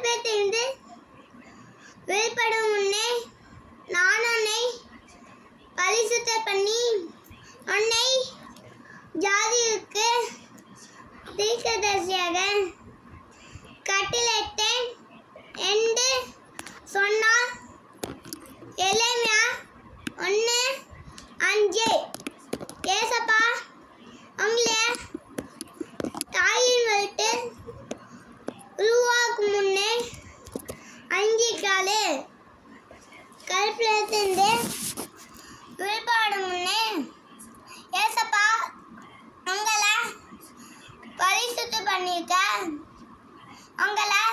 கருப்பையிலிருந்து வெளிப்படும் முன்னே நான் உன்னை பரிசுத்தம் பண்ணி உன்னை ஜாதிகளுக்கு தீர்க்கதரிசியாக கட்டளையிட்டேன் என்று சொன்னார். எரேமியா 1:5. ஏசப்பா உங்களை தாயின் வயிற்றில் உருவாக்கும் முன்னே 5 காலு கருப்பையிலிருந்து வெளிப்படும் முன்னே ஏசப்பா உங்களை பரிசுத்தம் பண்ணியிருக்க, உங்களை